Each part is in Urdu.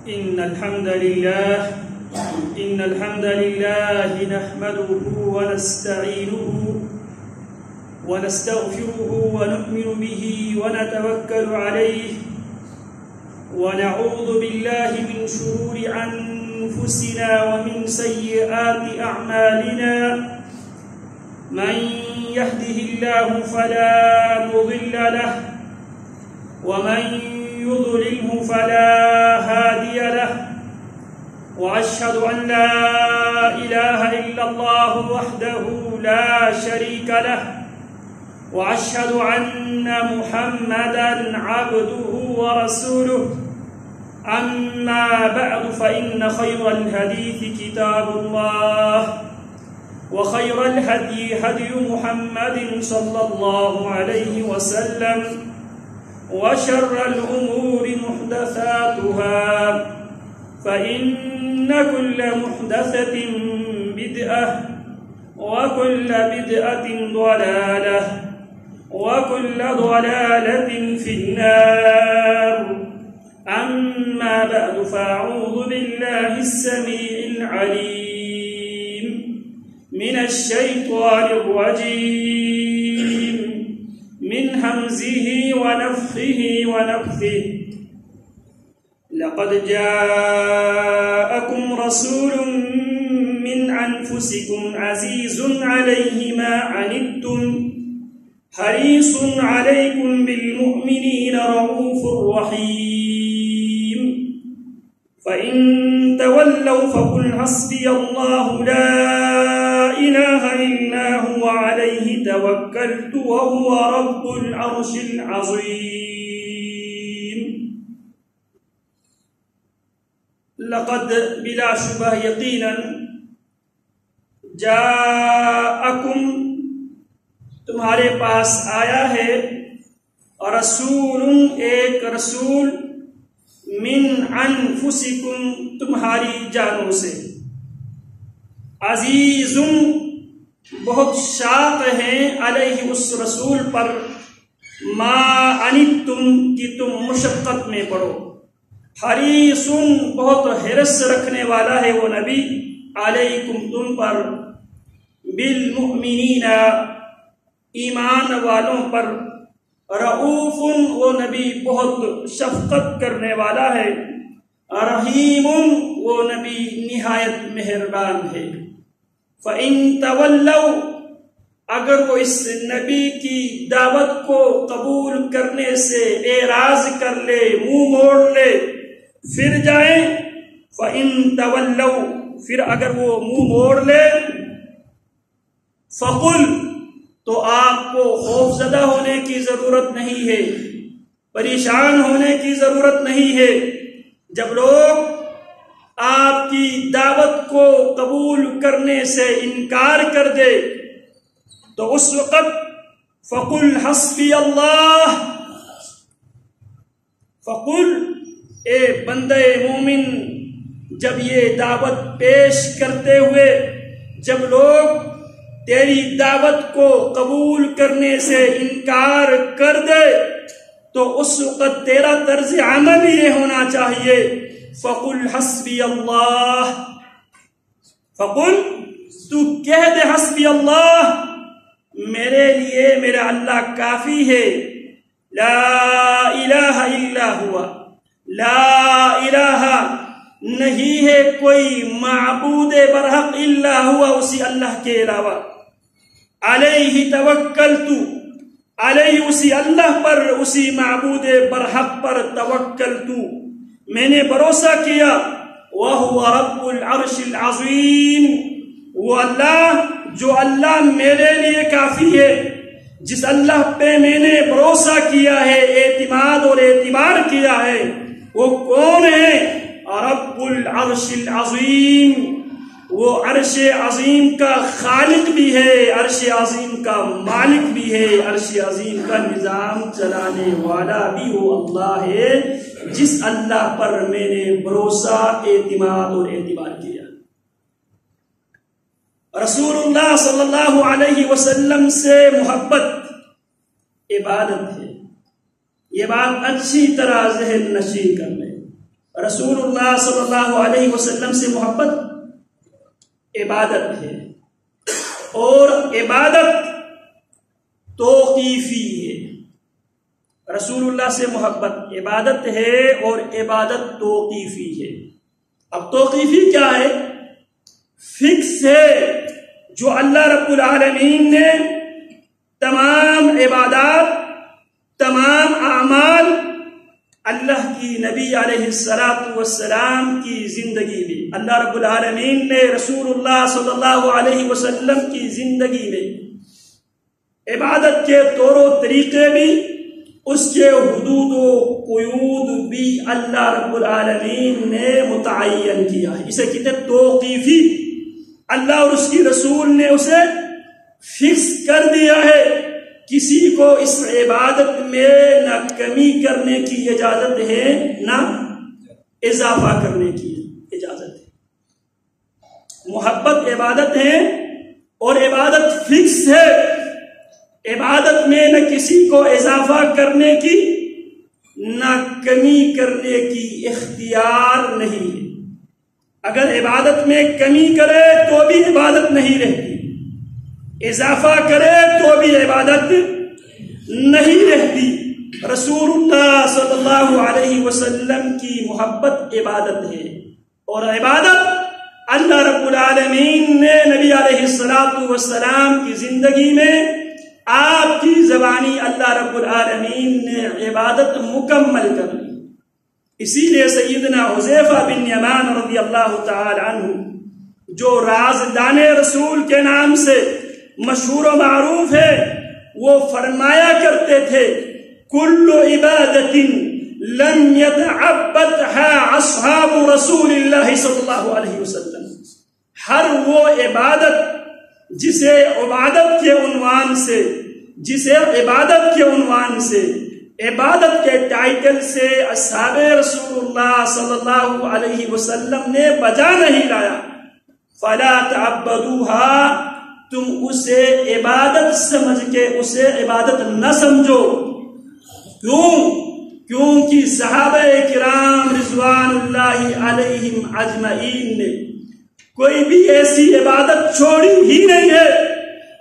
إن الحمد لله نحمده ونستعينه ونستغفره ونؤمن به ونتوكل عليه ونعوذ بالله من شرور أنفسنا ومن سيئات أعمالنا من يهده الله فلا مضل له ومن يضلله فلا هادي له وأشهد أن لا إله إلا الله وحده لا شريك له وأشهد أن محمدا عبده ورسوله أما بعد فإن خير الحديث كتاب الله وخير الهدي هدي محمد صلى الله عليه وسلم وشر الأمور محدثاتها فإن كل محدثة بدعة وكل بدعة ضلالة وكل ضلالة في النار أما بعد فأعوذ بالله السميع العليم من الشيطان الرجيم من همزه ونفخه ونفثه لقد جاءكم رسول من أنفسكم عزيز عليه ما عنتم حريص عليكم بالمؤمنين رؤوف رحيم فإن تولوا فقل حسبي الله لا إله إلا هو عليه توكلت وهو رب العرش العظيم لقد بلا شبہ یقینا جاءکم تمہارے پاس آیا ہے رسول ایک رسول من انفسکم تمہاری جانوں سے عزیز بہت شاق ہیں علیہ اس رسول پر ما عنتم کہ تم مشقت میں پڑو حریص بہت حرص رکھنے والا ہے وہ نبی علیکم تم پر بالمؤمنین ایمان والوں پر رؤوف وہ نبی بہت شفقت کرنے والا ہے رحیم وہ نبی نہایت مہربان ہے فَإِن تَوَلَّوْا اگر وہ اس نبی کی دعوت کو قبول کرنے سے اعراض کر لے منہ موڑ لے پھر جائیں فَإِن تَوَلَّوْا پھر اگر وہ منہ موڑ لے فَقُلْ تو آپ کو خوف زدہ ہونے کی ضرورت نہیں ہے پریشان ہونے کی ضرورت نہیں ہے جب لوگ آپ کی دعوت کو قبول کرنے سے انکار کر دے تو اس وقت فَقُلْ حَسْبِيَ اللَّهُ فَقُلْ اے بندے مومن جب یہ دعوت پیش کرتے ہوئے جب لوگ تیری دعوت کو قبول کرنے سے انکار کر دے تو اس وقت تیرا طرز عمل یہ ہونا چاہیے فَقُلْ حَسْبِيَ اللَّهُ فَقُلْ تو کہہ دے حسبی اللہ میرے لیے میرا اللہ کافی ہے لا الہ الا ہوا لا الہ نہیں ہے کوئی معبود برحق الا ہوا اسی اللہ کے علاوہ علیہ توکلت علیہ اسی اللہ پر اسی معبود برحق پر توکلت میں نے بھروسہ کیا وَهُوَ رَبُّ الْعَرْشِ الْعَظِيمِ وہ اللہ جو اللہ میرے لیے کافی ہے جس اللہ پہ میں نے بھروسہ کیا ہے اعتماد اور اعتبار کیا ہے وہ کون ہے رب العرش العظیم وہ عرش عظیم کا خالق بھی ہے عرش عظیم کا مالک بھی ہے عرش عظیم کا نظام چلانے والا بھی وہ اللہ ہے جس اللہ پر میں نے بھروسہ اعتماد اور اعتبار کیا رسول اللہ صلی اللہ علیہ وسلم سے محبت عبادت ہے یہ بات اچھی طرح ذہن نشین کر لیں رسول اللہ صلی اللہ علیہ وسلم سے محبت عبادت ہے، اور عبادت توقیفی ہے۔ رسول اللہ سے محبت عبادت ہے اور عبادت توقیفی ہے۔ اب توقیفی کیا ہے؟ فکس ہے، جو اللہ رب العالمین نے تمام عبادات، تمام اعمال اللہ کی نبی علیہ السلام کی زندگی میں، اللہ رب العالمین نے رسول اللہ صلی اللہ علیہ وسلم کی زندگی میں عبادت کے طور و طریقے بھی، اس کے حدود و قیود بھی اللہ رب العالمین نے متعین کیا ہے۔ اسے کہتے ہیں توقیفی۔ اللہ اور اس کی رسول نے اسے فکس کر دیا ہے، کسی کو اس عبادت میں نہ کمی کرنے کی اجازت ہے نہ اضافہ کرنے کی اجازت ہے۔ محبت عبادت ہے اور عبادت فکس ہے، عبادت میں نہ کسی کو اضافہ کرنے کی نہ کمی کرنے کی اختیار نہیں ہے۔ اگر عبادت میں کمی کرے تو بھی عبادت نہیں رہتی، اضافہ کرے تو بھی عبادت نہیں رہتی۔ رسول اللہ صلی اللہ علیہ وسلم کی محبت عبادت ہے، اور عبادت اللہ رب العالمین نے نبی علیہ السلام کی زندگی میں آپ کی زبانی اللہ رب العالمین نے عبادت مکمل کر لی۔ اسی لیے سیدنا حذیفہ بن یمان رضی اللہ تعالی عنہ، جو رازدان رسول کے نام سے مشہور و معروف ہے، وہ فرمایا کرتے تھے کل عبادت لم يتعبدها اصحاب رسول اللہ صلی اللہ علیہ وسلم، ہر وہ عبادت جسے عبادت کے عنوان سے عبادت کے ٹائٹل سے اصحاب رسول اللہ صلی اللہ علیہ وسلم نے بجا نہیں لایا، فلا تعبدوها، تم اسے عبادت سمجھ کے اسے عبادت نہ سمجھو۔ کیونکہ صحابہ کرام رضوان اللہ علیہم اجمعین نے کوئی بھی ایسی عبادت چھوڑی ہی نہیں ہے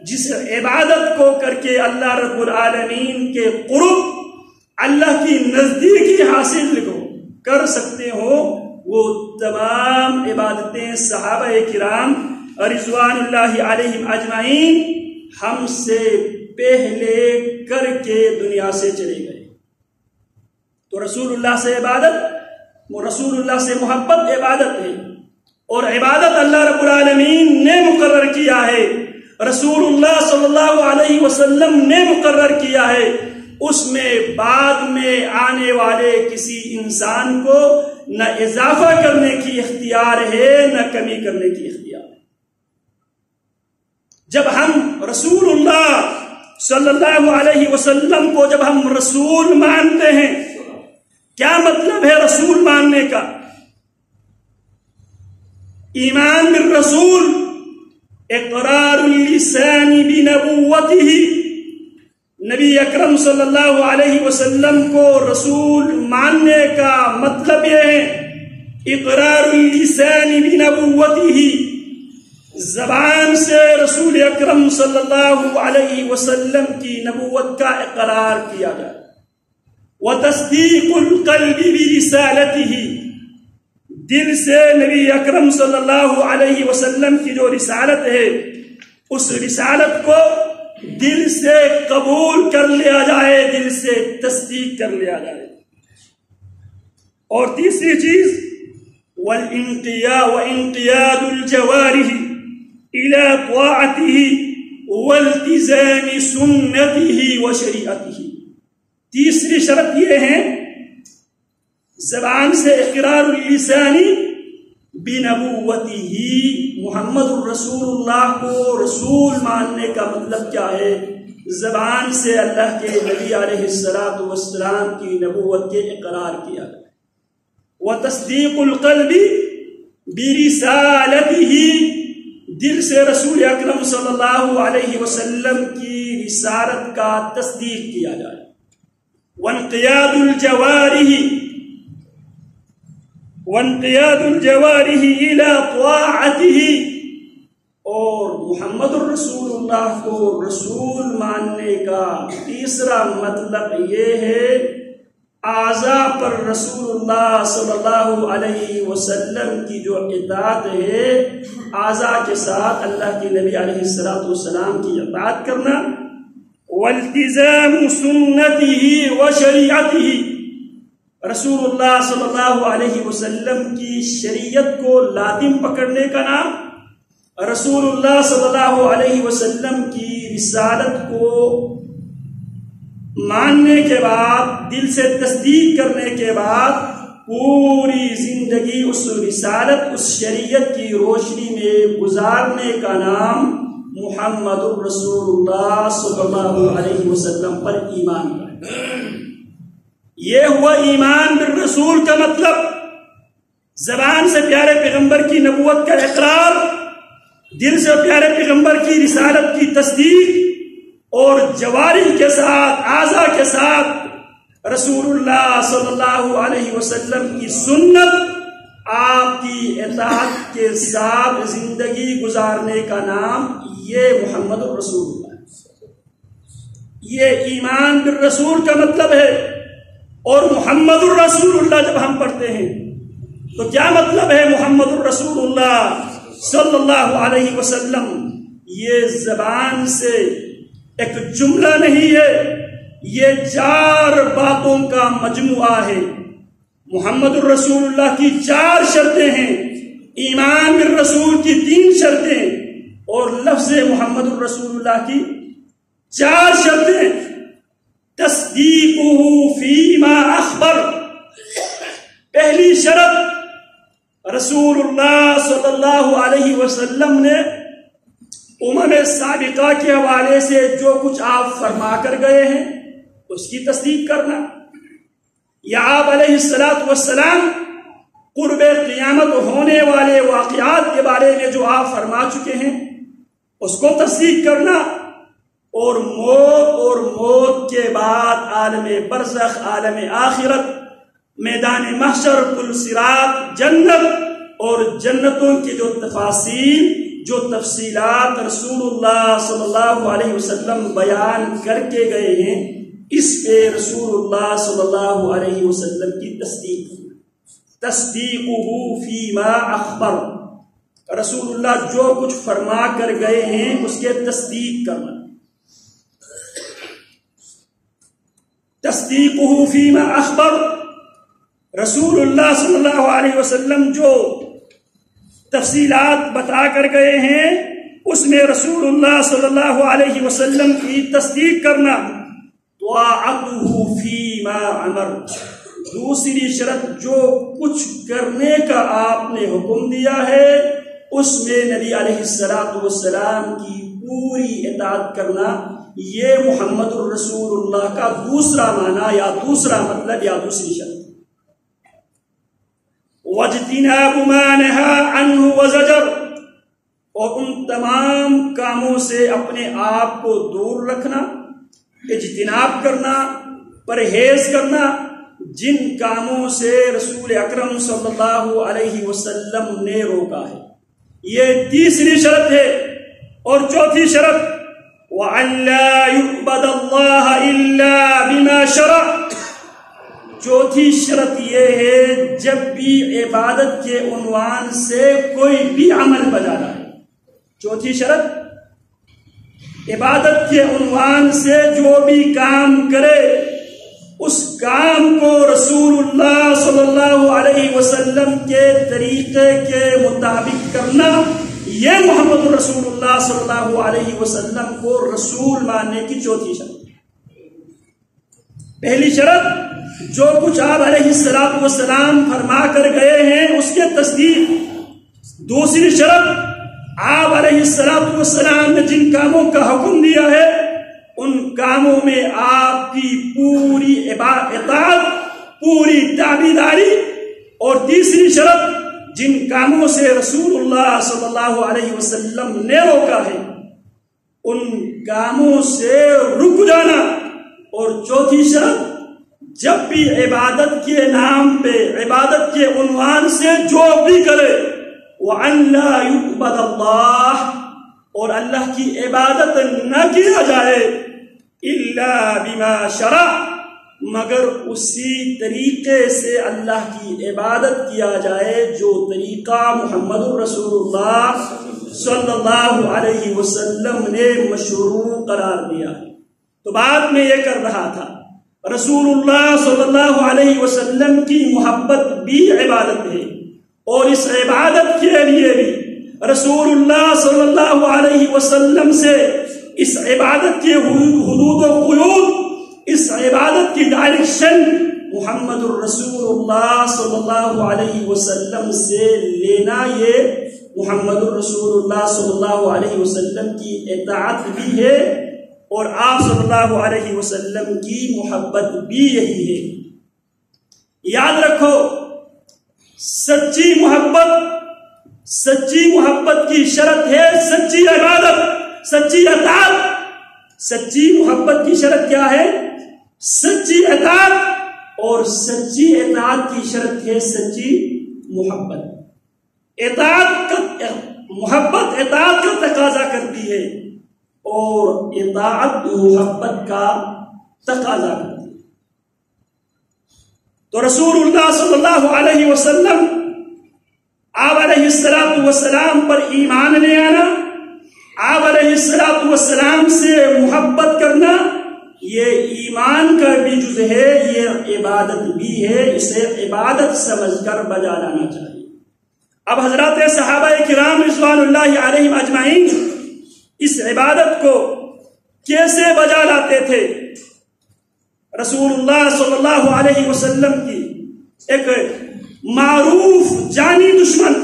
جس عبادت کو کر کے اللہ رب العالمین کے قرب، اللہ کی نزدیکی حاصل کر سکتے ہو۔ وہ تمام عبادتیں صحابہ کرام رضوان اللہ علیہم اجمعین ہم سے پہلے کر کے دنیا سے چلے گئے۔ تو رسول اللہ سے رسول اللہ سے محبت عبادت ہے، اور عبادت اللہ رب العالمین نے مقرر کیا ہے، رسول اللہ صلی اللہ علیہ وسلم نے مقرر کیا ہے۔ اس میں بعد میں آنے والے کسی انسان کو نہ اضافہ کرنے کی اختیار ہے نہ کمی کرنے کی اختیار ہے۔ جب ہم رسول اللہ صلی اللہ علیہ وسلم کو جب ہم رسول مانتے ہیں، کیا مطلب ہے رسول ماننے کا؟ ایمان بالرسول اقرار اللسان بنبوته، نبی اکرم صلی اللہ علیہ وسلم کو رسول ماننے کا مطلب یہ ہے اقرار اللسان بنبوته، زبان سے رسول اکرم صلی اللہ علیہ وسلم کی نبوت کا اقرار کیا جائے، وتصدیق القلب برسالته، دل سے نبی اکرم صلی اللہ علیہ وسلم کی جو رسالت ہے اس رسالت کو دل سے قبول کر لیا جائے، دل سے تصدیق کر لیا جائے۔ اور تیسری چیز وانقیاد الجوارح الى طاعته والتزام سنته وشریعته، تیسری شرط یہ ہے زبان سے اقرار اللسانی بنبوته، محمد الرسول اللہ کو رسول ماننے کا مطلب کیا ہے؟ زبان سے اللہ کے نبی علیہ السلام کی نبوت کے اقرار کیا جائے، وتصدیق القلب برسالته، دل سے رسول اکرم صلی اللہ علیہ وسلم کی رسالت کا تصدیق کیا جائے، وانقیاد الجوارح، وانقياد الجوارح إلى طاعته، اور محمد الرسول اللہ کو رسول ماننے کا تیسرا مطلب یہ ہے اعضاء پر رسول اللہ صلی اللہ علیہ وسلم کی جو اطاعت ہے، اعضاء کے ساتھ اللہ کے نبی علیہ السلام کی اطاعت کرنا، والتزام سنته وشریعته، رسول اللہ صلی اللہ علیہ وسلم کی شریعت کو لازم پکڑنے کا نام، رسول اللہ صلی اللہ علیہ وسلم کی رسالت کو ماننے کے بعد، دل سے تصدیق کرنے کے بعد پوری زندگی اس رسالت، اس شریعت کی روشنی میں گزارنے کا نام محمد الرسول اللہ صلی اللہ علیہ وسلم پر ایمان ہے۔ یہ ہوا ایمان بالرسول کا مطلب، زبان سے پیارے پیغمبر کی نبوت کا اقرار، دل سے پیارے پیغمبر کی رسالت کی تصدیق، اور جوارح کے ساتھ، اعضاء کے ساتھ رسول اللہ صلی اللہ علیہ وسلم کی سنت، آپ کی اطاعت کے ساتھ زندگی گزارنے کا نام یہ محمد الرسول اللہ۔ یہ ایمان بالرسول کا مطلب ہے۔ اور محمد الرسول اللہ جب ہم پڑھتے ہیں تو کیا مطلب ہے محمد الرسول اللہ صلی اللہ علیہ وسلم؟ یہ زبان سے ایک جملہ نہیں ہے، یہ 4 باتوں کا مجموعہ ہے۔ محمد الرسول اللہ کی 4 شرطیں ہیں، ایمان بالرسول کی 3 شرطیں، اور لفظ محمد الرسول اللہ کی 4 شرطیں۔ تصدیقہ فیما اخبر، پہلی شرط، رسول اللہ صلی اللہ علیہ وسلم نے امم سابقہ کے حوالے سے جو کچھ آپ فرما کر گئے ہیں اس کی تصدیق کرنا، یا آپ علیہ السلام قرب قیامت ہونے والے واقعات کے بارے میں جو آپ فرما چکے ہیں اس کو تصدیق کرنا، اور موت کے بعد عالم برزخ، عالم آخرت، میدان محشر، پل صراط، جنت اور جنتوں کی جو تفاصیل، جو تفصیلات رسول اللہ صلی اللہ علیہ وسلم بیان کر کے گئے ہیں، اس پہ رسول اللہ صلی اللہ علیہ وسلم کی تصدیق، تصدیقہ فیما اخبر، رسول اللہ جو کچھ فرما کر گئے ہیں اس کے تصدیق کرنا۔ تصدیقہ فیما اخبر، رسول اللہ صلی اللہ علیہ وسلم جو تفصیلات بتا کر گئے ہیں اس میں رسول اللہ صلی اللہ علیہ وسلم کی تصدیق کرنا۔ طاعتہ فیما امر، دوسری شرط، جو کچھ کرنے کا آپ نے حکم دیا ہے اس میں نبی علیہ السلام کی پوری اطاعت کرنا۔ یہ محمد الرسول اللہ کا دوسرا معنی یا دوسرا مطلب یا دوسری شرط۔ واجتناب ما نہا عنہ وزجر، اور ان تمام کاموں سے اپنے آپ کو دور رکھنا، اجتناب کرنا، پرہیز کرنا، جن کاموں سے رسول اکرم صلی اللہ علیہ وسلم نے روکا ہے۔ یہ تیسری شرط ہے۔ اور چوتھی شرط، وَأَن لَّا يُعْبَدَ اللَّهَ إِلَّا بِمَا شَرَعَ، چوتھی شرط یہ ہے جب بھی عبادت کے عنوان سے کوئی بھی عمل بجانا ہے، چوتھی شرط، عبادت کے عنوان سے جو بھی کام کرے اس کام کو رسول اللہ صلی اللہ علیہ وسلم کے طریقے کے مطابق کرنا، یہ محمد رسول اللہ صلی اللہ علیہ وسلم کو رسول ماننے کی چوتھی شرط۔ پہلی شرط، جو کچھ آپ علیہ السلام فرما کر گئے ہیں اس کے تصدیق۔ دوسری شرط، آپ علیہ السلام نے جن کاموں کا حکم دیا ہے ان کاموں میں آپ کی پوری اطاعت، پوری تابعداری۔ اور تیسری شرط، جن کاموں سے رسول اللہ صلی اللہ علیہ وسلم نے روکا ہے ان کاموں سے رک جانا۔ اور چوتھی شرط، جب بھی عبادت کے نام پہ، عبادت کے عنوان سے جو بھی کرے، وَأَن لَا يُعْبَدَ اللَّهُ، اور اللہ کی عبادت نہ کیا جائے، إِلَّا بِمَا شَرَعَ، مگر اسی طریقے سے اللہ کی عبادت کیا جائے جو طریقہ محمد رسول اللہ صلی اللہ علیہ وسلم نے مشروع قرار دیا ہے۔ تو بات میں یہ کر رہا تھا، رسول اللہ صلی اللہ علیہ وسلم کی محبت بھی عبادت ہے، اور اس عبادت کے لیے بھی رسول اللہ صلی اللہ علیہ وسلم سے اس عبادت کے حدود و قیود، اس عبادت کی ڈائریکشن محمد الرسول اللہ صلی اللہ علیہ وسلم سے لینا، یہ محمد الرسول اللہ صلی اللہ علیہ وسلم کی اطاعت بھی ہے، اور آپ صلی اللہ علیہ وسلم کی محبت بھی یہی ہے۔ یاد رکھو، سچی محبت کی شرط ہے سچی عبادت، سچی اطاعت۔ سچی محبت کی شرط کیا ہے؟ سچی اطاعت، اور سچی اطاعت کی شرط ہے سچی محبت۔ محبت اطاعت کا تقاضا کرتی ہے، اور اطاعت محبت کا تقاضا کرتی ہے۔ تو رسول اللہ صلی اللہ علیہ وسلم، آپ علیہ السلام پر ایمان لے آنا، آپ علیہ السلام سے محبت کرنا، یہ ایمان کا بھی جز ہے، یہ عبادت بھی ہے، اسے عبادت سمجھ کر بجا لانا چاہیے۔ اب حضرات صحابہ کرام رضوان اللہ علیہم اجمعین اس عبادت کو کیسے بجا لاتے تھے؟ رسول اللہ صلی اللہ علیہ وسلم کی ایک معروف جانی دشمن،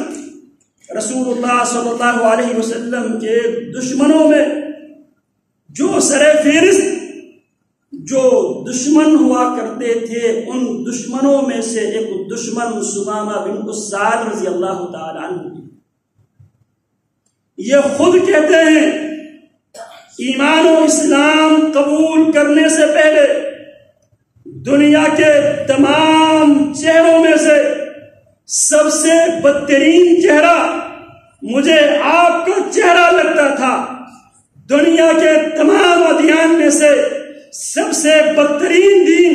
رسول اللہ صلی اللہ علیہ وسلم کے دشمنوں میں جو سر فہرست جو دشمن ہوا کرتے تھے، ان دشمنوں میں سے ایک دشمن سمامہ بن اسال رضی اللہ تعالی عنہ، یہ خود کہتے ہیں ایمان و اسلام قبول کرنے سے پہلے دنیا کے تمام چہروں میں سے سب سے بدترین چہرہ مجھے آپ کا چہرہ لگتا تھا، دنیا کے تمام ادیان میں سے سب سے بدترین دین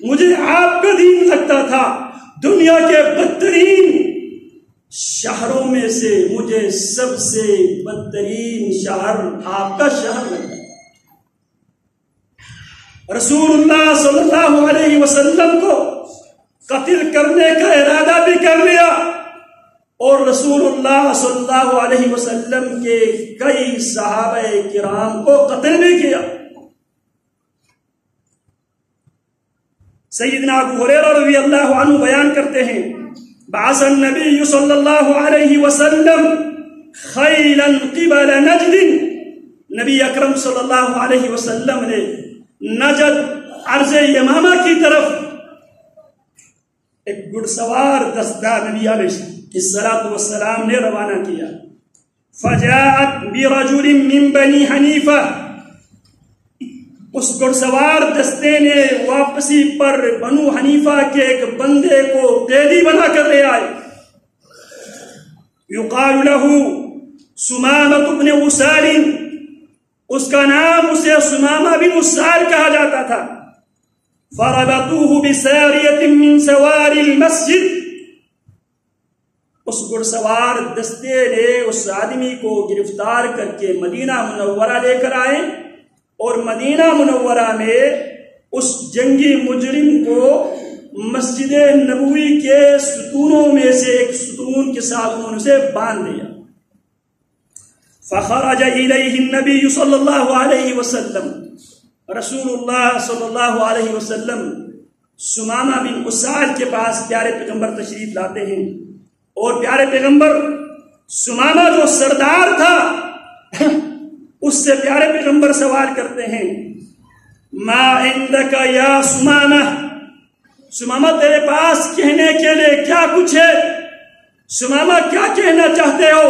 مجھے آپ کا دین لگتا تھا، دنیا کے بدترین شہروں میں سے مجھے سب سے بدترین شہر آپ کا شہر لگتا تھا۔ رسول اللہ صلی اللہ علیہ وسلم کو قتل کرنے کا ارادہ بھی کر لیا، اور رسول اللہ صلی اللہ علیہ وسلم کے کئی صحابہ کرام کو قتل بھی کیا۔ سیدنا ابو ہریرہ رضی اللہ عنہ بیان کرتے ہیں، بعث النبی صلی اللہ علیہ وسلم خیلا قبل نجد، نبی اکرم صلی اللہ علیہ وسلم نے نجد ارض یمامہ کی طرف ایک گھڑ سوار دستہ نبی علیہ السلام نے روانہ کیا۔ فجاءت برجل من بنی حنیفہ، اس گھڑ سوار دستے نے واپسی پر بنو حنیفہ کے ایک بندے کو قیدی بنا کر لے آئے۔ یقال له سمامہ بن اسال، اس کا نام اسے سمامہ بن اسال کہا جاتا تھا۔ فربطوه بساریۃ من سواری المسجد، اس گھڑ سوار دستے نے اس آدمی کو گرفتار کر کے مدینہ منورہ لے کر آئے، اور مدینہ منورہ میں اس جنگی مجرم کو مسجد نبوی کے ستونوں میں سے ایک ستون کے ساتھ انہوں نے اسے باندھ دیا۔ فخرج الیہ النبی صلی اللہ علیہ وسلم، رسول اللہ صلی اللہ علیہ وسلم سمامہ بن اسال کے پاس پیارے پیغمبر تشریف لاتے ہیں، اور پیارے پیغمبر سمامہ جو سردار تھا اس سے پیارے پیغمبر سوال کرتے ہیں، ما عندک یا سمامہ، سمامہ تیرے پاس کہنے کے لیے کیا کچھ ہے؟ سمامہ کیا کہنا چاہتے ہو؟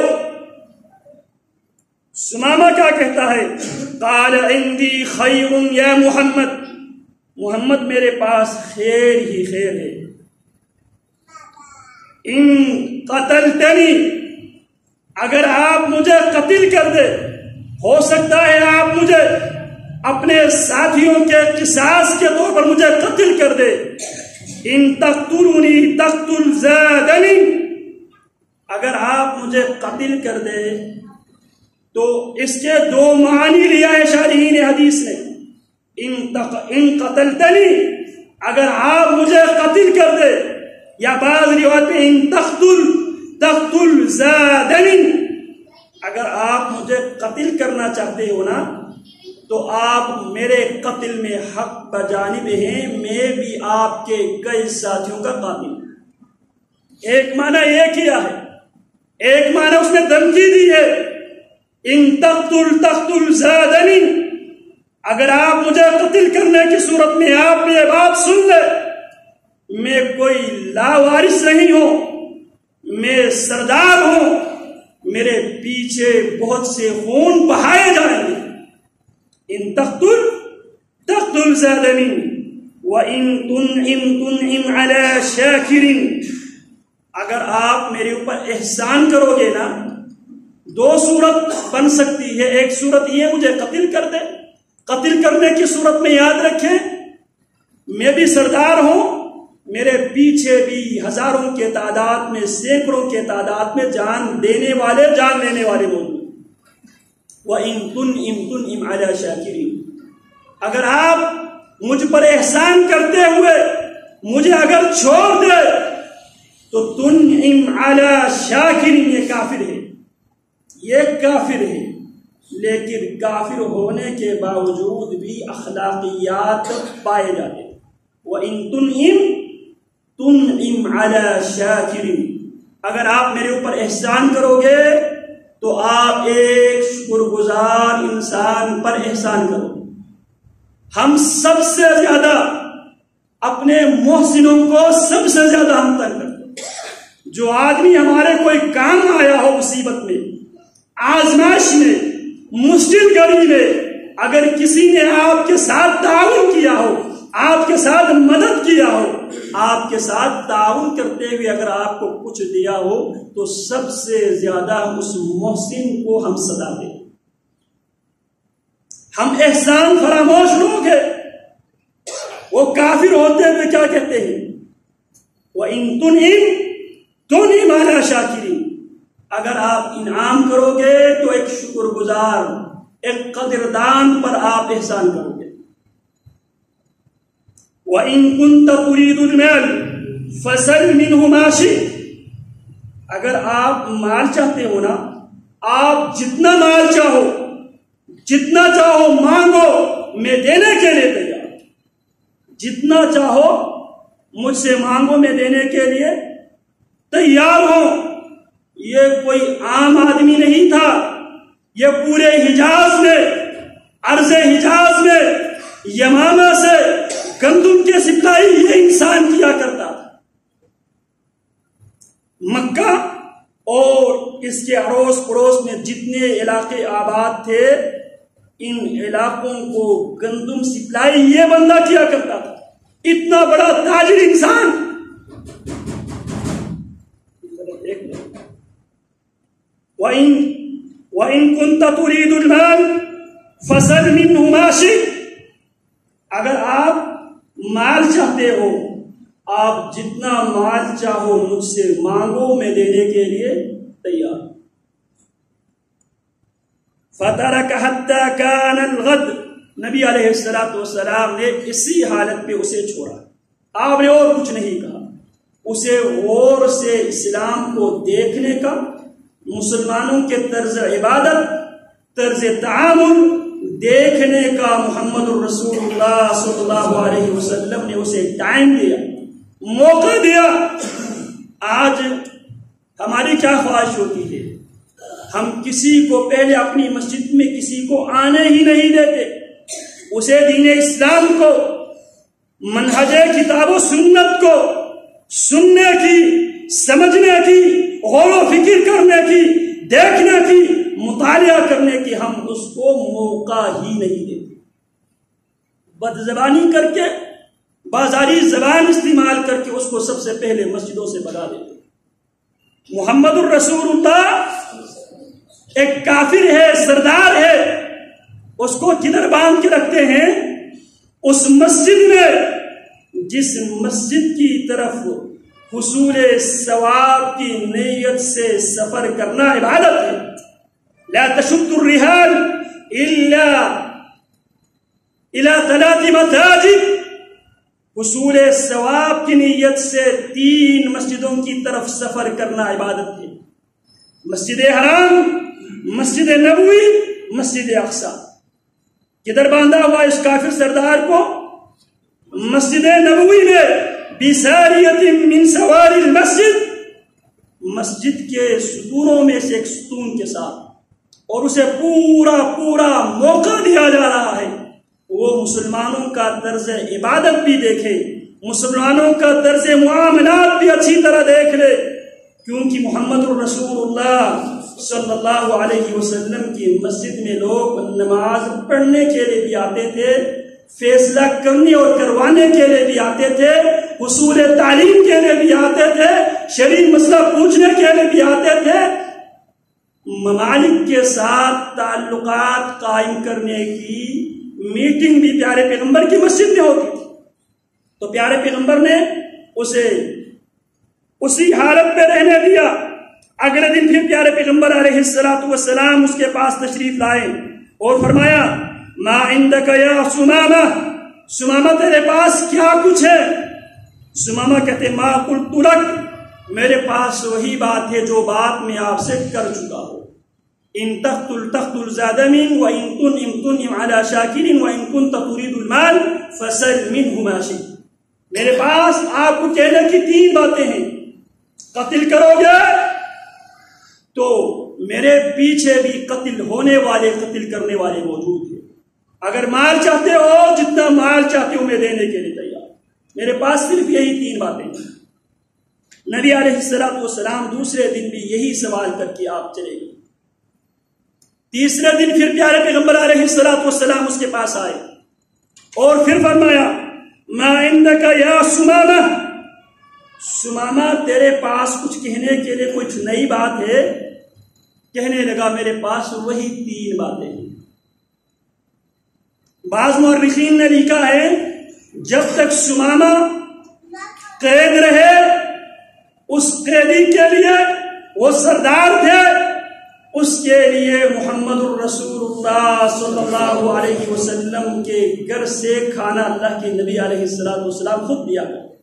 سمامہ کیا کہتا ہے؟ قال عندی خیر یا محمد، محمد میرے پاس خیر ہی خیر ہے. ان قتلتنی، اگر آپ مجھے قتل کر دے، ہو سکتا ہے آپ مجھے اپنے ساتھیوں کے قصاص کے طور پر مجھے قتل کر دے. ان تقتلونی تقتل زادنی، اگر آپ مجھے قتل کر دے تو اس کے دو معنی لیا ہے شارحین حدیث نے. ان قتلتنی، اگر آپ مجھے قتل کر دے، یا بعض روایت میں ان تقتل زادنی، اگر آپ مجھے قتل کرنا چاہتے ہو نا تو آپ میرے قتل میں حق بجانب ہیں، میں بھی آپ کے کئی ساتھیوں کا قاتل. ایک معنی یہ کیا ہے، ایک معنی اس نے دھمکی دی ہے. ان تقتل زادنی، اگر آپ مجھے قتل کرنے کی صورت میں آپ یہ بات سن لے، میں کوئی لاوارث نہیں ہوں، میں سردار ہوں، میرے پیچھے بہت سے خون بہائے جائیں گے. ان تقتل زادنی وَإِن تُنْعِمْ عَلَى شَاكِرٍ، اگر آپ میرے اوپر احسان کرو گے نا، دو صورت بن سکتی ہے. ایک صورت یہ مجھے قتل کر دے، قتل کرنے کی صورت میں یاد رکھیں میں بھی سردار ہوں، میرے پیچھے بھی ہزاروں کے تعداد میں، سینکڑوں کے تعداد میں جان دینے والے، جان لینے والے لوگ. وَإِن تُنْعِمْ عَلَى شَاكِرٍ، اگر آپ مجھ پر احسان کرتے ہوئے مجھے اگر چھوڑ دے تو تُنْعِمْ عَلَى شَاكِرٍ، یہ کافر ہے، یہ کافر ہے. لیکن کافر ہونے کے باوجود بھی اخلاقیات پائے جاتے. وَإِن تُنْعِمْ عَلَى شَاكِرٍ، اگر آپ میرے اوپر احسان کرو گے تو آپ ایک شکر گزار انسان پر احسان کرو. ہم سب سے زیادہ اپنے محسنوں کو سب سے زیادہ ہم تنگ کرتے. جو آدمی ہمارے کوئی کام آیا ہو، مصیبت میں، آزمائش میں، مشکل گھڑی میں، اگر کسی نے آپ کے ساتھ تعاون کیا ہو، آپ کے ساتھ مدد کیا ہو، آپ کے ساتھ تعاون کرتے ہوئے اگر آپ کو کچھ دیا ہو تو سب سے زیادہ اس محسن کو ہم صدا دیں. ہم احسان فراموش لوگ ہیں. وہ کافر ہوتے ہوئے کیا کہتے ہیں، وَإِن تُنْعِمْ عَلَى شَاكِرٍ، اگر آپ انعام کرو گے تو ایک شکر گزار، ایک قدردان پر آپ احسان کرو گے. وَإِن كُنْتَ تُرِيدُ الْمَالَ فَسَلْ مِنْهُ مَا شِئْتَ، اگر آپ مال چاہتے ہو نا، آپ جتنا مال چاہو، جتنا چاہو مانگو، میں دینے کے لیے تیار. جتنا چاہو مجھ سے مانگو، میں دینے کے لیے تیار ہوں. یہ کوئی عام آدمی نہیں تھا، یہ پورے حجاز میں، عرض حجاز میں، یمامہ سے گندم کے سپلائی یہ انسان کیا کرتا تھا. مکہ اور اس کے اڑوس پڑوس میں جتنے علاقے آباد تھے، ان علاقوں کو گندم سپلائی یہ بندہ کیا کرتا تھا. اتنا بڑا تاجر انسان. وَإِن كُنْتَ تُرِيدُ الْمَالَ فَسَلْ مِنْهُ مَا شِئْتَ، اگر آپ مال چاہتے ہو، آپ جتنا مال چاہو مجھ سے مانگو، میں دینے کے لیے تیار. فَتَرَكَ حَتَّى كَانَ الْغَدْ، نبی علیہ السلام نے اسی حالت پہ اسے چھوڑا. آپ نے اور کچھ نہیں کہا. اسے غور سے اسلام کو دیکھنے کا، مسلمانوں کے طرز عبادت، طرز تعامل دیکھنے کا محمد الرسول اللہ صلی اللہ علیہ وسلم نے اسے ٹائم دیا، موقع دیا. آج ہماری کیا خواہش ہوتی ہے، ہم کسی کو پہلے اپنی مسجد میں کسی کو آنے ہی نہیں دیتے. اسے دین اسلام کو، منہج کتاب و سنت کو سننے کی، سمجھنے کی، غور و فکر کرنے کی، دیکھنے کی، مطالعہ کرنے کی ہم اس کو موقع ہی نہیں دیتے. بدزبانی کر کے بازاری زبان استعمال کر کے اس کو سب سے پہلے مسجدوں سے بھگا دیتے. محمد الرسول اللہ ایک کافر ہے، سردار ہے، اس کو کدھر باندھ کے رکھتے ہیں؟ اس مسجد میں جس مسجد کی طرف حصول ثواب کی نیت سے سفر کرنا عبادت ہے. لا تشد الرحال الا الى 3 مساجد. حصول ثواب کی نیت سے 3 مسجدوں کی طرف سفر کرنا عبادت ہے. مسجد حرام، مسجد نبوی، مسجد اقصی. کدھر باندھا ہوا اس کافر سردار کو؟ مسجد نبوی میں بساریت من سوار المسجد، مسجد کے ستونوں میں سے ایک ستون کے ساتھ، اور اسے پورا موقع دیا جا رہا ہے وہ مسلمانوں کا طرز عبادت بھی دیکھے، مسلمانوں کا طرز معاملات بھی اچھی طرح دیکھ لے. کیونکہ محمد الرسول اللہ صلی اللہ علیہ وسلم کی مسجد میں لوگ نماز پڑھنے کے لیے بھی آتے تھے، فیصلہ کرنے اور کروانے کے لیے بھی آتے تھے، حصول تعلیم کے لیے بھی آتے تھے، شرعی مسئلہ پوچھنے کے لیے بھی آتے تھے. ممالک کے ساتھ تعلقات قائم کرنے کی میٹنگ بھی پیارے پیغمبر کی مسجد میں ہوتی تھی. تو پیارے پیغمبر نے اسے اسی حالت میں رہنے دیا. اگلے دن پھر پیارے پیغمبر علیہ السلام اس کے پاس تشریف لائے اور فرمایا ما عندک یا سمامہ، سمامہ تیرے پاس کیا کچھ ہے؟ سمامہ کہتے ما قلت لک، میرے پاس وہی بات ہے جو بات میں آپ سے کر چکا ہوں. ان تقتل زاد من وان تنعم على شاکر وان كنت تريد المال فسل منه ما شئت. میرے پاس آپ کو کہنے کی 3 باتیں ہیں. قتل کرو گے تو میرے پیچھے بھی قتل ہونے والے، قتل کرنے والے موجود ہیں. اگر مال چاہتے ہو، جتنا مال چاہتے ہو میں دینے کے لیے تیار. میرے پاس صرف یہی 3 باتیں ہیں. نبی علیہ السلام دوسرے دن بھی یہی سوال کر کے آپ چلے گئے. تیسرے دن پھر پیارے پیغمبر علیہ السلام اس کے پاس آئے اور پھر فرمایا ما عندک یا سمامہ، سمامہ تیرے پاس کچھ کہنے کے لیے کچھ نئی بات ہے؟ کہنے لگا میرے پاس وہی 3 باتیں ہیں. بعض مورخین نے لکھا ہے جب تک سمامہ قید رہے، اس قیدی کے لیے وہ سردار تھے، اس کے لیے محمد الرسول اللہ صلی اللہ علیہ وسلم کے گھر سے کھانا اللہ کے نبی علیہ السلام خود دیا کرتے.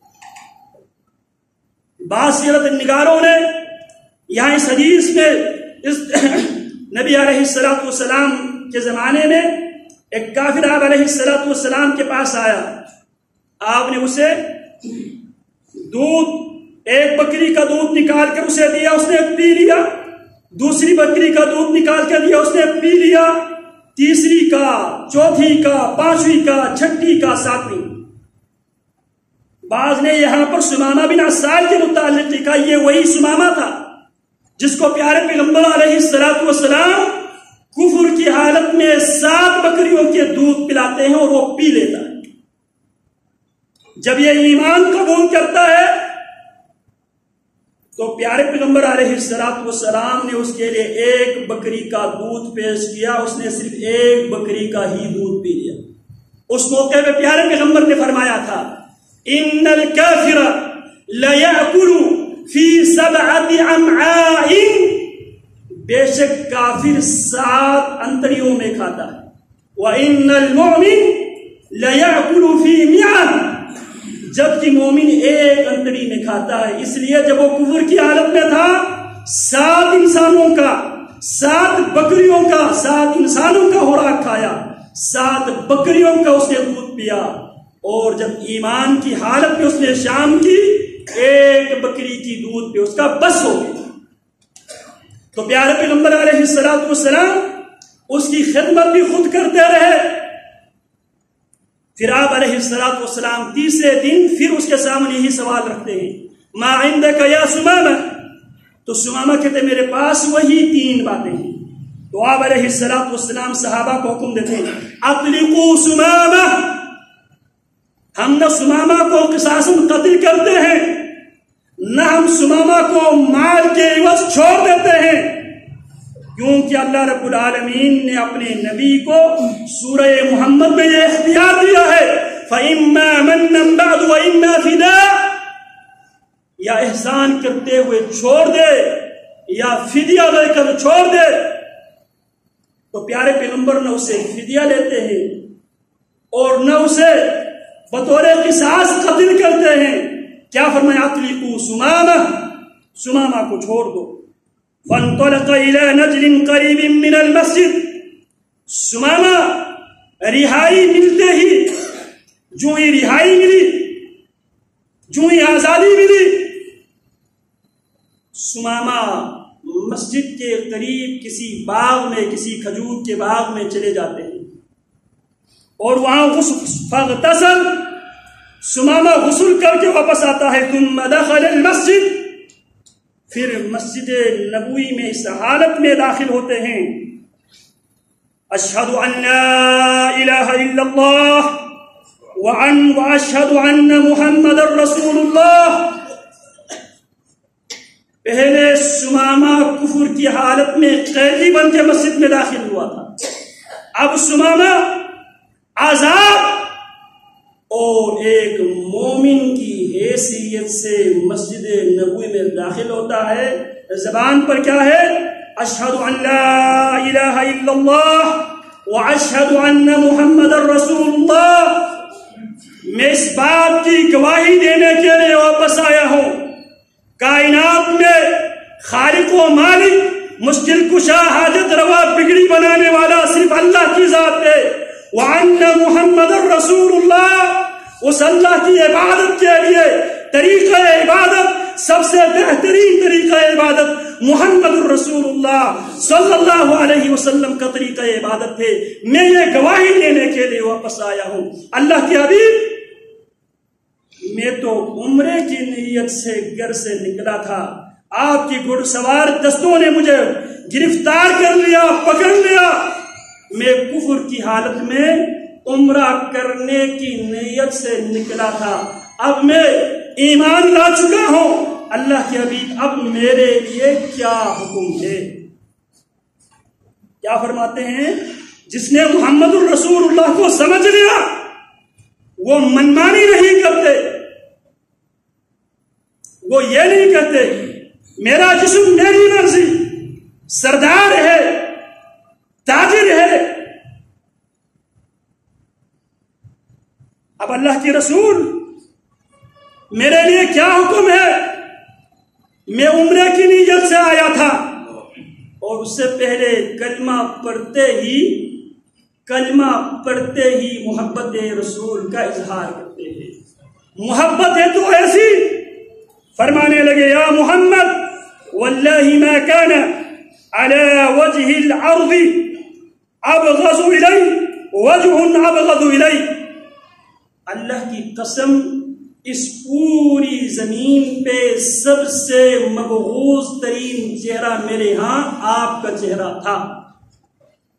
بعض سیرت نگاروں نے یہاں اس حدیث میں اس نبی علیہ السلام کے زمانے میں ایک کافر آپ علیہ السلام کے پاس آیا. آپ نے اسے ایک بکری کا دودھ نکال کر اسے دیا، اس نے پی لیا. دوسری بکری کا دودھ نکال کر دیا، اس نے پی لیا. تیسری کا، چوتھی کا، 5ویں کا، 6ٹھی کا، 7ویں. بعض نے یہاں پر سمامہ بن عسال کے متعلق لکھا یہ وہی سمامہ تھا جس کو پیارے پیغمبر علیہ السلام کفر کی حالت میں 7 بکریوں کے دودھ پلاتے ہیں اور وہ پی لیتا ہے. جب یہ ایمان قبول کرتا ہے تو پیارے پیغمبر علیہ السلام نے اس کے لیے 1 بکری کا دودھ پیش کیا. اس نے صرف 1 بکری کا ہی دودھ پی لیا. اس موقع پہ پیارے پیغمبر نے فرمایا تھا ان الکافر لیأکل فی 7 امعاء، بے شک کافر 7 انتڑیوں میں کھاتا ہے. وَإِنَّ الْمُؤْمِنَ لَيَأْكُلُ فِي مِعَةٍ، جبکہ مومن 1 انتڑی میں کھاتا ہے. اس لیے جب وہ کفر کی حالت میں تھا 7 انسانوں کا، 7 بکریوں کا، 7 انسانوں کا خوراک کھایا، 7 بکریوں کا اس نے دودھ پیا. اور جب ایمان کی حالت میں اس نے شام کی 1 بکری کی دودھ پہ اس کا بس ہو گیا. تو پیارے پیغمبر علیہ السلام اس کی خدمت بھی خود کرتے رہے. پھر آپ علیہ السلام تیسرے دن پھر اس کے سامنے یہی سوال رکھتے ہیں ما عندک یا سمامہ. تو سمامہ کہتے میرے پاس وہی 3 باتیں ہیں. تو آپ علیہ السلام صحابہ کو حکم دیتے ہیں اطلقوا سمامہ، ہم نہ سمامہ کو قصاصاً قتل کرتے ہیں، نہ ہم سمامہ کو مال کے عوض چھوڑ دیتے ہیں، کیونکہ اللہ رب العالمین نے اپنے نبی کو سورہ محمد میں یہ اختیار دیا ہے، فَإِمَّا مَنًّا بَعْدُ وَإِمَّا فِدَاءً، یا احسان کرتے ہوئے چھوڑ دے یا فدیہ لے کر چھوڑ دے۔ تو پیارے پیغمبر نہ اسے فدیہ لیتے ہیں اور نہ اسے بطور قصاص قتل کرتے ہیں۔ کیا فرمایا؟ اطلقوا سمامہ، سمامہ کو چھوڑ دو۔ فانطلق الى نجل قریب من المسجد، سمامہ رہائی ملتے ہی، جو ہی رہائی ملی، جو ہی آزادی ملی، سمامہ مسجد کے قریب کسی باغ میں، کسی کھجور کے باغ میں چلے جاتے ہیں اور وہاں فاغتسل، سمامہ غسل کر کے واپس آتا ہے۔ ثم دخل المسجد، پھر مسجد نبوی میں اس حالت میں داخل ہوتے ہیں، اشہد ان لا الہ الا اللہ واشہد ان محمد رسول اللہ۔ پہلے سمامہ کفر کی حالت میں قیدی بن کے مسجد میں داخل ہوا تھا، اب سمامہ آزاد اور ایک مومن کی حیثیت سے مسجد نبوی میں داخل ہوتا ہے۔ زبان پر کیا ہے؟ اشہد ان لا الہ الا اللہ واشہد ان محمد رسول اللہ۔ میں اس بات کی گواہی دینے کے لیے واپس آیا ہوں، کائنات میں خالق و مالک، مشکل کشا، حاجت روا، بگڑی بنانے والا صرف اللہ کی ذات ہے۔ وَأَنَّ مُحَمَّدَ رَسُولُ اللَّهِ، اس اللہ کی عبادت کے لیے طریقہ عبادت، سب سے بہترین طریقہ عبادت محمد الرسول اللہ صلی اللہ علیہ وسلم کا طریقہ عبادت ہے۔ میں یہ گواہی دینے کے لیے واپس آیا ہوں۔ اللہ کے حبیب، میں تو عمرے کی نیت سے گھر سے نکلا تھا، آپ کی گھڑ سوار دستوں نے مجھے گرفتار کر لیا، پکڑ لیا، میں کفر کی حالت میں عمرہ کرنے کی نیت سے نکلا تھا، اب میں ایمان لا چکا ہوں۔ اللہ کے حبیب، اب میرے لیے کیا حکم ہے؟ کیا فرماتے ہیں؟ جس نے محمد الرسول اللہ کو سمجھ لیا وہ منمانی نہیں کرتے، وہ یہ نہیں کہتے میرا جسم میری مرضی، سردار ہے، تاجر ہے۔ اب اللہ کے رسول، میرے لیے کیا حکم ہے؟ میں عمرے کی نیت سے آیا تھا اور اس سے پہلے کلمہ پڑھتے ہی محبت رسول کا اظہار کرتے ہیں۔ محبت ہے تو ایسی، فرمانے لگے یا محمد واللہ ما کان على وجه الارض ابغض الی وجه ابغض الی، اللہ کی قسم اس پوری زمین پہ سب سے مبغوض ترین چہرہ میرے ہاں آپ کا چہرہ تھا۔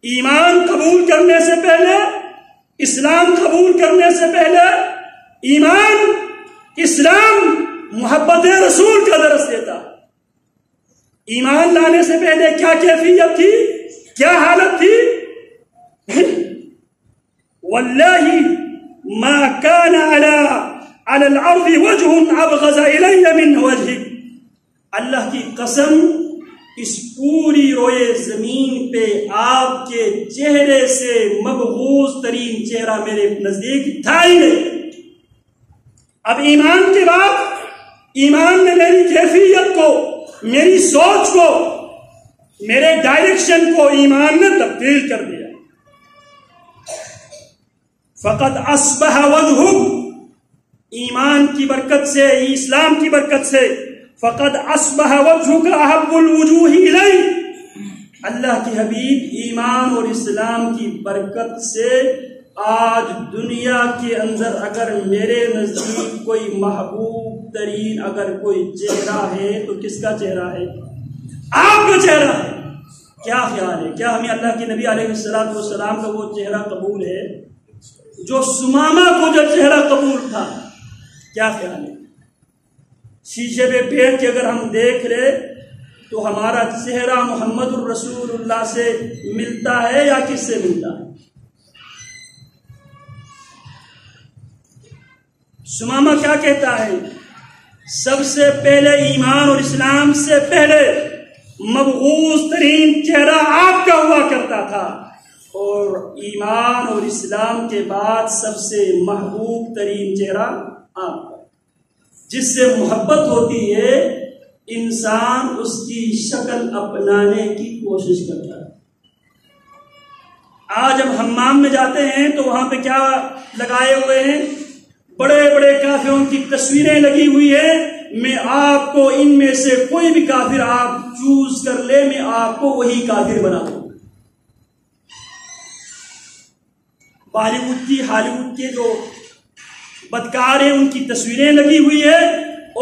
ایمان قبول کرنے سے پہلے، اسلام قبول کرنے سے پہلے، ایمان، اسلام محبت رسول کا درس دیتا۔ ایمان لانے سے پہلے کیا کیفیت تھی، کیا حالت تھی؟ واللہ ما كان على الارض وجه ابغض الي من وجهك، اللہ کی قسم اس پوری روئے زمین پہ آپ کے چہرے سے مبغوض ترین چہرہ میرے نزدیک تھا ہی نہیں۔ اب ایمان کے بعد، ایمان نے میری کیفیت کو، میری سوچ کو، میرے ڈائریکشن کو ایمان نے تبدیل کر دیا۔ فقد اصبح وجهك، ایمان کی برکت سے، اسلام کی برکت سے، فقد اصبح وجهك احب الوجوه الی، اللہ کے حبیب ایمان اور اسلام کی برکت سے آج دنیا کے اندر اگر میرے نزدیک کوئی محبوب ترین اگر کوئی چہرہ ہے تو کس کا چہرہ ہے؟ آپ کا چہرہ ہے۔ کیا خیال ہے، کیا ہمیں اللہ کے نبی علیہ السلام کا وہ چہرہ قبول ہے جو سمامہ کو جو چہرہ قبول تھا؟ کیا خیال ہے؟ شیشے پہ بیٹھ کے اگر ہم دیکھ لیں تو ہمارا چہرہ محمد الرسول اللہ سے ملتا ہے یا کس سے ملتا ہے؟ سمامہ کیا کہتا ہے؟ سب سے پہلے ایمان اور اسلام سے پہلے مبغوض ترین چہرہ آپ کا ہوا کرتا تھا، اور ایمان اور اسلام کے بعد سب سے محبوب ترین چہرہ آپ کا، جس سے محبت ہوتی ہے انسان اس کی شکل اپنانے کی کوشش کرتا ہے۔ آج ہم حمام میں جاتے ہیں تو وہاں پہ کیا لگائے ہوئے ہیں؟ بڑے بڑے کافروں کی تصویریں لگی ہوئی ہیں۔ میں آپ کو ان میں سے کوئی بھی کافر آپ چوز کر لے، میں آپ کو وہی کافر بنا دوں۔ بالی ووڈ کی، ہالی ووڈ کے جو بدکار ہیں ان کی تصویریں لگی ہوئی ہے،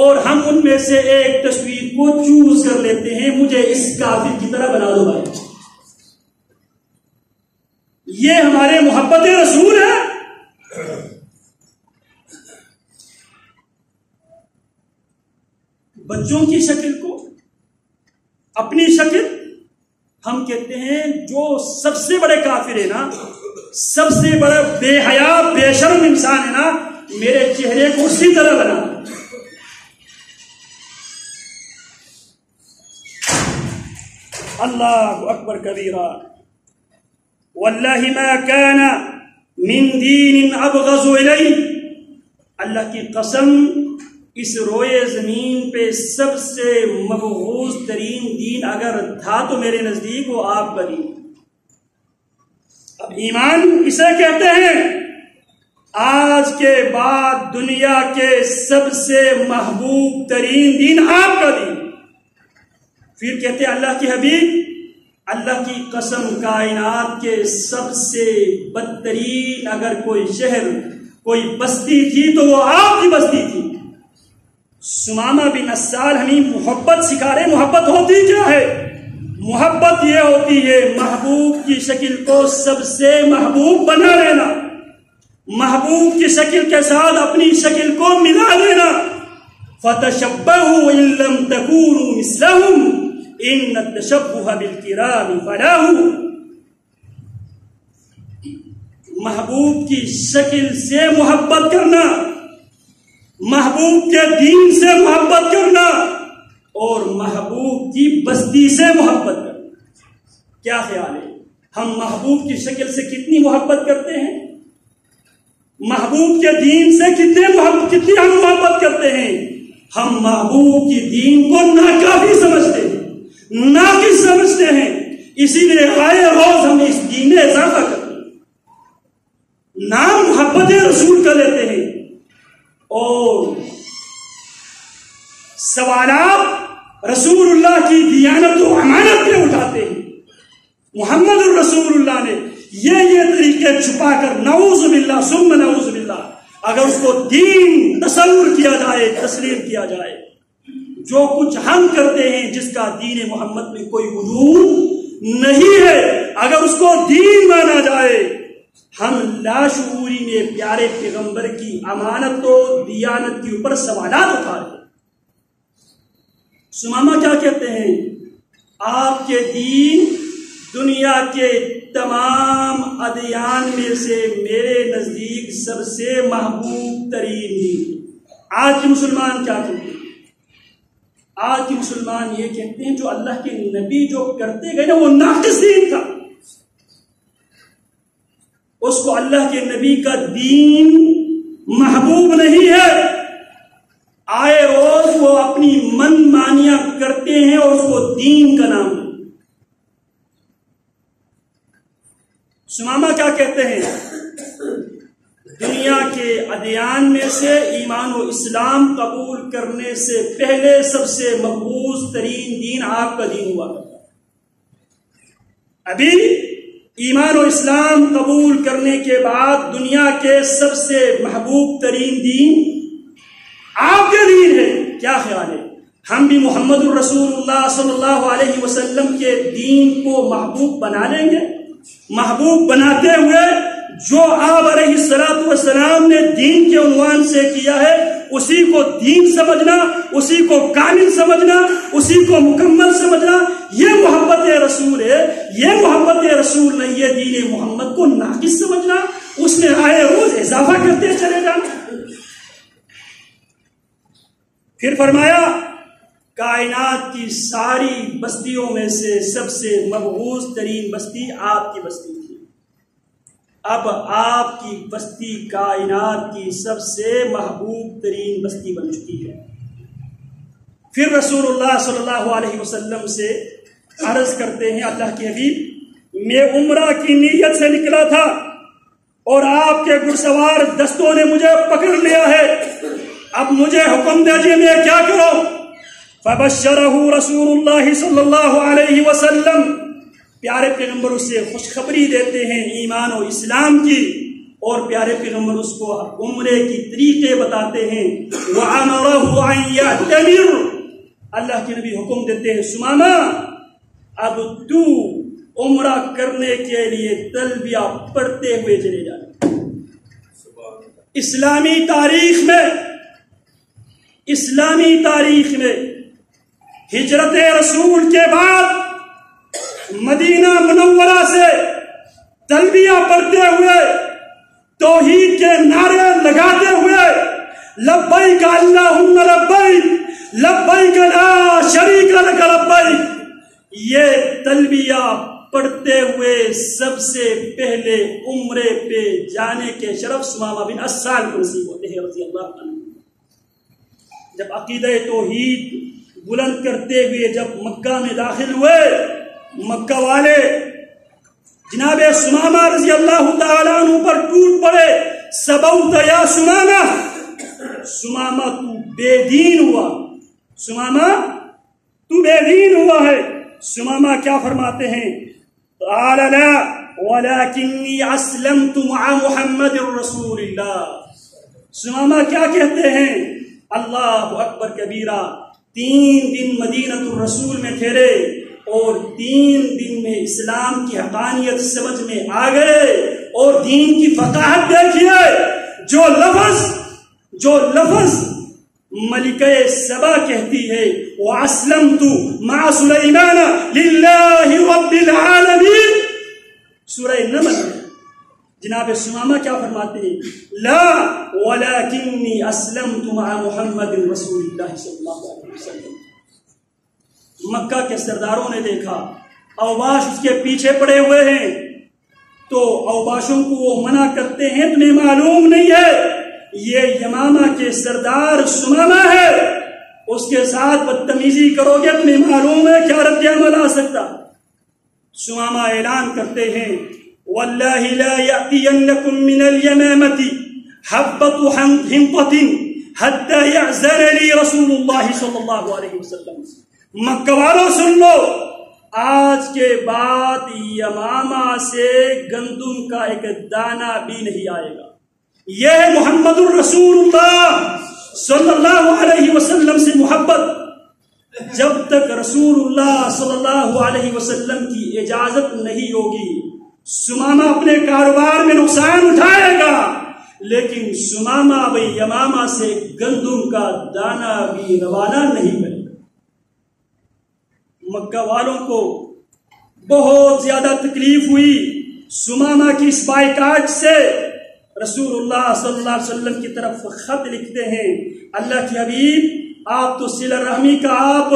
اور ہم ان میں سے ایک تصویر کو چوز کر لیتے ہیں، مجھے اس کافر کی طرح بنا دو بھائی۔ یہ ہمارے محبت رسول ہے؟ بچوں کی شکل کو اپنی شکل، ہم کہتے ہیں جو سب سے بڑے کافر ہے نا، سب سے بڑا بے حیا بے شرم انسان ہے نا، میرے چہرے کو اسی طرح بنا۔ اللہ اکبر کبیرہ، واللہ ما کان من دین ابغض الی، اللہ کی قسم اس روئے زمین پہ سب سے مبغوض ترین دین اگر تھا تو میرے نزدیک وہ آپ کا دین۔ اب ایمان اسے کہتے ہیں آج کے بعد دنیا کے سب سے محبوب ترین دین آپ کا دین۔ پھر کہتے ہیں اللہ کی حبیب، اللہ کی قسم کائنات کے سب سے بدترین اگر کوئی شہر کوئی بستی تھی تو وہ آپ کی بستی تھی۔ سمامہ بن اسال ہمیں محبت سکھا رہے۔ محبت ہوتی کیا ہے؟ محبت یہ ہوتی ہے محبوب کی شکل کو سب سے محبوب بنا لینا، محبوب کی شکل کے ساتھ اپنی شکل کو ملا لینا۔ فَتَشَبَّهُ إِن لَّمْ تَكُونُوا مِثْلَهُمْ إِنَّ التَّشَبُّهَ بِالْكِرَامِ فَلَاهُ۔ محبوب کی شکل سے محبت کرنا، محبوب کے دین سے محبت کرنا، اور محبوب کی بستی سے محبت کرنا۔ کیا خیال ہے؟ ہم محبوب کی شکل سے کتنی محبت کرتے ہیں؟ محبوب کے دین سے کتنی ہم محبت کرتے ہیں؟ ہم محبوب کی دین کو ناکافی سمجھتے ہیں، ناقص سمجھتے ہیں، اسی لیے آئے روز ہم اس دین میں اضافہ کرتے ہیں، نام محبت رسول کا لیتے ہیں، اور سوالات رسول اللہ کی دیانت و امانت پہ اٹھاتے ہیں۔ محمد الرسول اللہ نے یہ طریقے چھپا کر نعوذ باللہ ثم نعوذ باللہ، اگر اس کو دین تصور کیا جائے، تسلیم کیا جائے، جو کچھ ہم کرتے ہیں جس کا دین محمد میں کوئی وجود نہیں ہے، اگر اس کو دین مانا جائے، ہم لاشعوری میں پیارے پیغمبر کی امانت و دیانت کے اوپر سوالات اٹھا رہے ہیں۔ سمامہ کیا کہتے ہیں؟ آپ کے دین دنیا کے تمام ادیان میں سے میرے نزدیک سب سے محبوب ترین دین۔ آج کے مسلمان کیا کہتے ہیں؟ آج کے مسلمان یہ کہتے ہیں جو اللہ کے نبی جو کرتے گئے نا وہ ناقص دین تھا، اس کو اللہ کے نبی کا دین محبوب نہیں ہے۔ آئے روز وہ اپنی من مانیاں کرتے ہیں اور اس کو دین کا نام۔ سمامہ کیا کہتے ہیں؟ دنیا کے ادیان میں سے ایمان و اسلام قبول کرنے سے پہلے سب سے مقبول ترین دین آپ کا دین ہوا کرتا۔ ابھی ایمان و اسلام قبول کرنے کے بعد دنیا کے سب سے محبوب ترین دین آپ کے دین ہے۔ کیا خیال ہے؟ ہم بھی محمد الرسول اللہ صلی اللہ علیہ وسلم کے دین کو محبوب بنا لیں گے؟ محبوب بناتے ہوئے جو آپ علیہ الصلوۃ والسلام نے دین کے عنوان سے کیا ہے اسی کو دین سمجھنا، اسی کو کامل سمجھنا، اسی کو مکمل سمجھنا، یہ محبت رسول ہے۔ یہ محبت رسول نہیں، یہ دین محمد کو ناقص سمجھنا، اس میں آئے روز اضافہ کرتے چلے جانا۔ پھر فرمایا کائنات کی ساری بستیوں میں سے سب سے مبغوض ترین بستی آپ کی بستی تھی، اب آپ کی بستی کائنات کی سب سے محبوب ترین بستی بن چکی ہے۔ پھر رسول اللہ صلی اللہ علیہ وسلم سے عرض کرتے ہیں اللہ کے حبیب، میں عمرہ کی نیت سے نکلا تھا اور آپ کے گھڑسوار دستوں نے مجھے پکڑ لیا ہے، اب مجھے حکم دیجیے میں کیا کروں؟ فبشرہ رسول اللہ صلی اللہ علیہ وسلم، پیارے پیغمبر اس سے خوشخبری دیتے ہیں ایمان و اسلام کی، اور پیارے پیغمبر اس کو عمرے کی طریقے بتاتے ہیں۔ وَأَمَرَهُ أَن يَعْتَمِرَ، اللہ کے نبی حکم دیتے ہیں سمامہ اب تو عمرہ کرنے کے لیے تلبیہ پڑھتے ہوئے چلے جا۔ اسلامی تاریخ میں ہجرت رسول کے بعد مدینہ منورہ سے تلبیہ پڑھتے ہوئے، توحید کے نعرے لگاتے ہوئے، لبیک اللہم لبیک لبیک لا شریک لک لبیک، یہ تلبیہ پڑھتے ہوئے سب سے پہلے عمرے پہ جانے کے شرف سمامہ بن اسال کو نصیب ہوتے ہیں رضی اللہ عنہ۔ جب عقیدہ توحید بلند کرتے ہوئے جب مکہ میں داخل ہوئے، مکہ والے جناب سمامہ رضی اللہ تعالیٰ عنہ پر ٹوٹ پڑے، سبوت یا سمامہ، سمامہ تو بے دین ہوا، سمامہ تو بے دین ہوا ہے۔ سمامہ کیا فرماتے ہیں؟ قال لا ولکنی اسلمت مع محمد رسول اللہ۔ سمامہ کیا کہتے ہیں؟ اللہ اکبر کبیرہ، 3 دن مدینہ الرسول میں ٹھہرے اور 3 دن میں اسلام کی حقانیت سمجھ میں آ گئے، اور دین کی فقاہت دیکھیے، جو لفظ ملکہ سبا کہتی ہے وَأَسْلَمْتُ مَعَ سُلَيْمَانَ لِلَّهِ رَبِّ الْعَالَمِينَ، سورہ نمل میں جناب سمامہ کیا فرماتے ہیں؟ لا ولکنی اسلمت مع محمد رسول اللہ صلی اللہ علیہ وسلم۔ مکہ کے سرداروں نے دیکھا اوباش اس کے پیچھے پڑے ہوئے ہیں، تو اوباشوں کو وہ منع کرتے ہیں، تمہیں معلوم نہیں ہے یہ یمامہ کے سردار سمامہ ہے، اس کے ساتھ بدتمیزی کرو گے تمہیں معلوم ہے کیا رد عمل آ سکتا۔ سمامہ اعلان کرتے ہیں واللہ لا یأتینکم من الیمامة حبۃ حنطة حتی یأذن لی رسول اللہ صلی اللہ علیہ وسلم۔ مکہ والوں سن لو، آج کے بعد یمامہ سے گندم کا ایک دانہ بھی نہیں آئے گا۔ یہ ہے محمد الرسول اللہ صلی اللہ علیہ وسلم سے محبت۔ جب تک رسول اللہ صلی اللہ علیہ وسلم کی اجازت نہیں ہوگی، سمامہ اپنے کاروبار میں نقصان اٹھائے گا، لیکن سمامہ بھائی یمامہ سے گندم کا دانہ بھی روانہ نہیں کرے گا۔ مکہ والوں کو بہت زیادہ تکلیف ہوئی سمامہ کی اس بائیکاٹ سے۔ رسول اللہ صلی اللہ علیہ وسلم کی طرف خط لکھتے ہیں، اللہ کے حبیب آپ تو صلہ رحمی کا آپ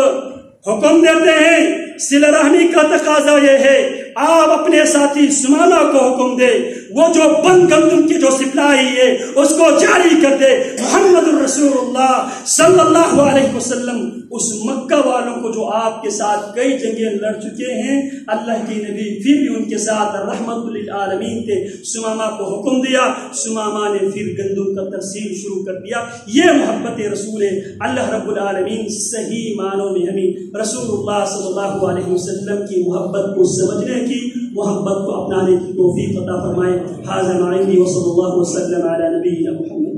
حکم دیتے ہیں، صلہ رحمی کا تقاضا یہ ہے آپ اپنے ساتھی سمامہ کو حکم دے، وہ جو بند گندم کی جو سپلائی ہے اس کو جاری کر دے۔ محمد الرسول اللہ صلی اللہ علیہ وسلم اس مکہ والوں کو جو آپ کے ساتھ کئی جنگیں لڑ چکے ہیں، اللہ کے نبی پھر بھی ان کے ساتھ رحمت للعالمین تھے، سمامہ کو حکم دیا، سمامہ نے پھر گندم کا تقسیم شروع کر دیا۔ یہ محبت رسول ہے۔ اللہ رب العالمین صحیح معنوں میں ہمیں رسول اللہ صلی اللہ علیہ وسلم کی محبت کو سمجھنے کی، محبت کو اپنانے کی توفیق عطا فرمائے۔ ھذا ما عندي وصلی اللہ وسلم علی نبینا محمد۔